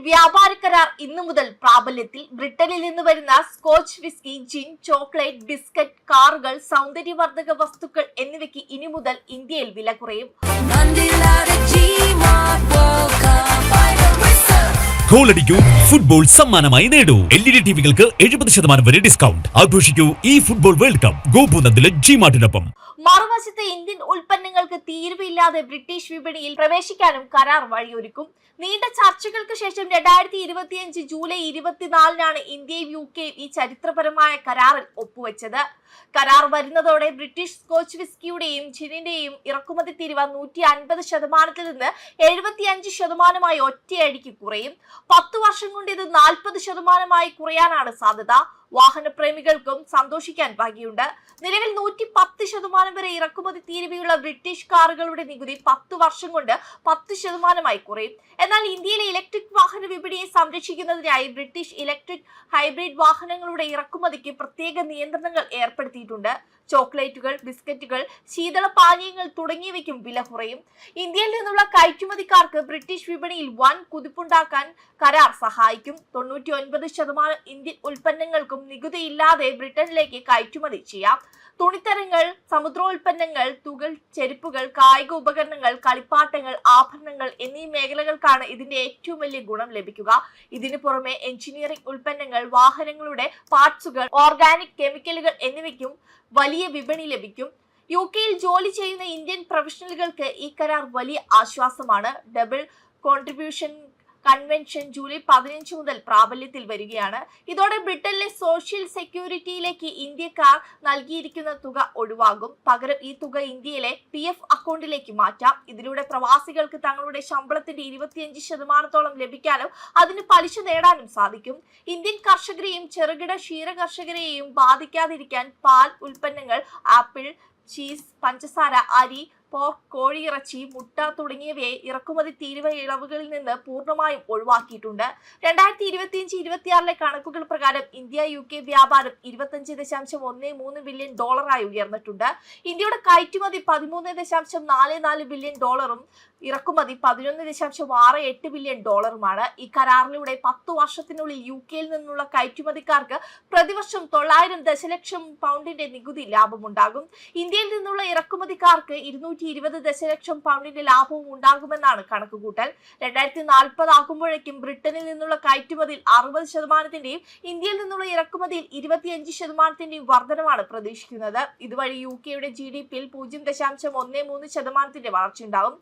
വ്യാപാര കരാർ ഇന്നു മുതൽ പ്രാബല്യത്തിൽ. ബ്രിട്ടനിൽ നിന്ന് വരുന്ന സ്കോച്ച് വിസ്കി, ജിൻ, ചോക്ലേറ്റ്, ബിസ്ക്കറ്റ്, കാറുകൾ, സൗന്ദര്യവർദ്ധക വസ്തുക്കൾ എന്നിവയ്ക്ക് ഇനി മുതൽ ഇന്ത്യയിൽ വില കുറയും. ഗോളടിക്കൂ, ഫുട്ബോൾ സമ്മാനമായി നേടൂ. LED ടിവികൾക്ക് 70% വരെ ഡിസ്കൗണ്ട്. ആഘോഷിക്കൂ ഈ ഫുട്ബോൾ വേൾഡ് കപ്പ് ഗോപുനന്ദിലെ ജിമാർട്ടിനൊപ്പം. മറുവശത്ത് ഇന്ത്യൻ ഉൽപ്പന്നങ്ങൾക്ക് തീരുവയില്ലാതെ ബ്രിട്ടീഷ് വിപണിയിൽ പ്രവേശിക്കാനും കരാർ വഴിയൊരുക്കും. നീണ്ട ചർച്ചകൾക്ക് ശേഷം 2025 ജൂലൈ 24-നാണ് ഇന്ത്യയും UK ഈ ചരിത്രപരമായ കരാറിൽ ഒപ്പുവെച്ചത്. കരാർ വരുന്നതോടെ ബ്രിട്ടീഷ് സ്കോച്ച് വിസ്കിയുടെയും ജിനിന്റെയും ഇറക്കുമതി തീരുവ 150% നിന്ന് 75% ഒറ്റയടിക്ക് കുറയും. 10 വർഷം കൊണ്ട് ഇത് 40% കുറയാനാണ് സാധ്യത. വാഹനപ്രേമികൾക്കും സന്തോഷിക്കാൻ വകയുണ്ട്. നിലവിൽ 110% വരെ ഇറക്കുമതി തീരുവയുള്ള ബ്രിട്ടീഷ് കാറുകളുടെ നികുതി 10 വർഷം കൊണ്ട് 10% കുറയും. എന്നാൽ ഇന്ത്യയിലെ ഇലക്ട്രിക് വാഹന വിപണിയെ സംരക്ഷിക്കുന്നതിനായി ബ്രിട്ടീഷ് ഇലക്ട്രിക് ഹൈബ്രിഡ് വാഹനങ്ങളുടെ ഇറക്കുമതിക്ക് പ്രത്യേക നിയന്ത്രണങ്ങൾ ഏർപ്പെടുത്തിയിട്ടുണ്ട്. ചോക്ലേറ്റുകൾ, ബിസ്ക്കറ്റുകൾ, ശീതള പാനീയങ്ങൾ തുടങ്ങിയവയ്ക്കും വില കുറയും. ഇന്ത്യയിൽ നിന്നുള്ള കയറ്റുമതിക്കാർക്ക് ബ്രിട്ടീഷ് വിപണിയിൽ വൻ കുതിപ്പുണ്ടാക്കാൻ കരാർ സഹായിക്കും. 99% ഇന്ത്യൻ ഉൽപ്പന്നങ്ങൾക്കും നികുതിയില്ലാതെ ബ്രിട്ടനിലേക്ക് കയറ്റുമതി ചെയ്യാം. തുണിത്തരങ്ങൾ, സമുദ്രോൽപ്പന്നങ്ങൾ, തുകൽ, ചെരുപ്പുകൾ, കായിക ഉപകരണങ്ങൾ, കളിപ്പാട്ടങ്ങൾ, ആഭരണങ്ങൾ എന്നീ മേഖലകൾക്കാണ് ഇതിന്റെ ഏറ്റവും വലിയ ഗുണം ലഭിക്കുക. ഇതിനു പുറമെ എഞ്ചിനീയറിംഗ് ഉൽപ്പന്നങ്ങൾ, വാഹനങ്ങളുടെ പാർട്സുകൾ, ഓർഗാനിക് കെമിക്കലുകൾ എന്നിവയ്ക്കും വലിയ വിപണി ലഭിക്കും. UK-യിൽ ജോലി ചെയ്യുന്ന ഇന്ത്യൻ പ്രൊഫഷണലുകൾക്ക് ഈ കരാർ വലിയ ആശ്വാസമാണ്. ഡബിൾ കോൺട്രിബ്യൂഷൻ കൺവെൻഷൻ ജൂലൈ 15 മുതൽ പ്രാബല്യത്തിൽ വരികയാണ്. ഇതോടെ ബ്രിട്ടനിലെ സോഷ്യൽ സെക്യൂരിറ്റിയിലേക്ക് ഇന്ത്യക്കാർ നൽകിയിരിക്കുന്ന തുക ഒഴിവാകും. പകരം ഈ തുക ഇന്ത്യയിലെ PF അക്കൗണ്ടിലേക്ക് മാറ്റാം. ഇതിലൂടെ പ്രവാസികൾക്ക് തങ്ങളുടെ ശമ്പളത്തിന്റെ 25% ലഭിക്കാനും അതിന് പലിശ നേടാനും സാധിക്കും. ഇന്ത്യൻ കർഷകരെയും ചെറുകിട ക്ഷീര കർഷകരെയും ബാധിക്കാതിരിക്കാൻ പാൽ ഉൽപ്പന്നങ്ങൾ, ആപ്പിൾ, ചീസ്, പഞ്ചസാര, അരി, പോർക്ക്, കോഴിയിറച്ചി, മുട്ട തുടങ്ങിയവയെ ഇറക്കുമതി തീരുവ ഇളവുകളിൽ നിന്ന് പൂർണ്ണമായും ഒഴിവാക്കിയിട്ടുണ്ട്. 2025-26 കണക്കുകൾ പ്രകാരം ഇന്ത്യ UK വ്യാപാരം $25.13 ബില്യൺ ഉയർന്നിട്ടുണ്ട്. ഇന്ത്യയുടെ കയറ്റുമതി $13.44 ബില്യൺ ഇറക്കുമതി $11.68 ബില്യൺ ഈ കരാറിലൂടെ 10 വർഷത്തിനുള്ളിൽ UK-യിൽ നിന്നുള്ള കയറ്റുമതിക്കാർക്ക് പ്രതിവർഷം 900 ദശലക്ഷം പൗണ്ടിന്റെ നികുതി ലാഭമുണ്ടാകും. ഇന്ത്യയിൽ നിന്നുള്ള ഇറക്കുമതിക്കാർക്ക് 220 ദശലക്ഷം പൗണ്ടിന്റെ ലാഭവും ഉണ്ടാകുമെന്നാണ് കണക്കുകൂട്ടൽ. 2040 ആകുമ്പോഴേക്കും ബ്രിട്ടനിൽ നിന്നുള്ള കയറ്റുമതിയിൽ 60%, ഇന്ത്യയിൽ നിന്നുള്ള ഇറക്കുമതിയിൽ 25% വർധനമാണ് പ്രതീക്ഷിക്കുന്നത്. ഇതുവഴി UK-യുടെ GDP-യിൽ 0.13% വളർച്ചയുണ്ടാകും.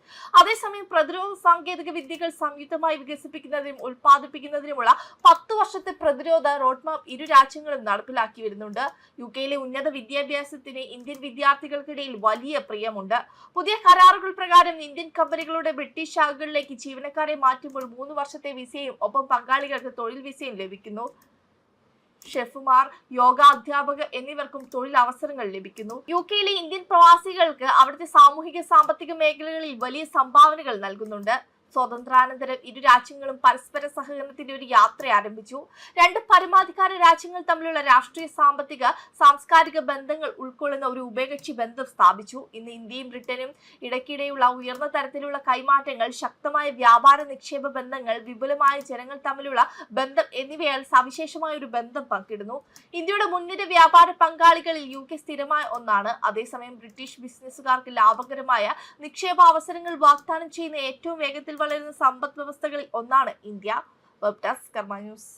അതേസമയം പ്രതിരോധ സാങ്കേതിക വിദ്യകൾ സംയുക്തമായി വികസിപ്പിക്കുന്നതിനും ഉൽപ്പാദിപ്പിക്കുന്നതിനുമുള്ള 10 വർഷത്തെ പ്രതിരോധ റോഡ്മാപ്പ് ഇരു രാജ്യങ്ങളും നടപ്പിലാക്കി വരുന്നുണ്ട്. UK-യിലെ ഉന്നത വിദ്യാഭ്യാസത്തിന് ഇന്ത്യൻ വിദ്യാർത്ഥികൾക്കിടയിൽ വലിയ പ്രിയമുണ്ട്. പുതിയ കരാറുകൾ പ്രകാരം ഇന്ത്യൻ കമ്പനികളുടെ ബ്രിട്ടീഷ് ശാഖകളിലേക്ക് ജീവനക്കാരെ മാറ്റുമ്പോൾ 3 വർഷത്തെ വിസയും ഒപ്പം പങ്കാളികൾക്ക് തൊഴിൽ വിസയും ലഭിക്കുന്നു. ഷെഫുമാർ, യോഗ അധ്യാപകർ എന്നിവർക്കും തൊഴിൽ അവസരങ്ങൾ ലഭിക്കുന്നു. UK-യിലെ ഇന്ത്യൻ പ്രവാസികൾക്ക് അവിടുത്തെ സാമൂഹിക സാമ്പത്തിക മേഖലകളിൽ വലിയ സംഭാവനകൾ നൽകുന്നുണ്ട്. സ്വാതന്ത്ര്യാനന്തരം ഇരു രാജ്യങ്ങളും പരസ്പര സഹകരണത്തിന്റെ ഒരു യാത്ര ആരംഭിച്ചു. 2 പരമാധികാര രാജ്യങ്ങൾ തമ്മിലുള്ള രാഷ്ട്രീയ, സാമ്പത്തിക, സാംസ്കാരിക ബന്ധങ്ങൾ ഉൾക്കൊള്ളുന്ന ഒരു ഉഭയകക്ഷി ബന്ധം സ്ഥാപിച്ചു. ഇന്ന് ഇന്ത്യയും ബ്രിട്ടനും ഇടയ്ക്കിടെയുള്ള ഉയർന്ന തരത്തിലുള്ള കൈമാറ്റങ്ങൾ, ശക്തമായ വ്യാപാര നിക്ഷേപ ബന്ധങ്ങൾ, വിപുലമായ ജനങ്ങൾ തമ്മിലുള്ള ബന്ധം എന്നിവയാൽ സവിശേഷമായ ഒരു ബന്ധം പങ്കിടുന്നു. ഇന്ത്യയുടെ മുൻനിര വ്യാപാര പങ്കാളികളിൽ UK സ്ഥിരമായ ഒന്നാണ്. അതേസമയം ബ്രിട്ടീഷ് ബിസിനസ്സുകാർക്ക് ലാഭകരമായ നിക്ഷേപാവസരങ്ങൾ വാഗ്ദാനം ചെയ്യുന്ന ഏറ്റവും വേഗത്തിൽ വളരുന്ന സമ്പദ് വ്യവസ്ഥകളിൽ ഒന്നാണ് ഇന്ത്യ. വെബ് ഡെസ്ക് കർമ്മ ന്യൂസ്.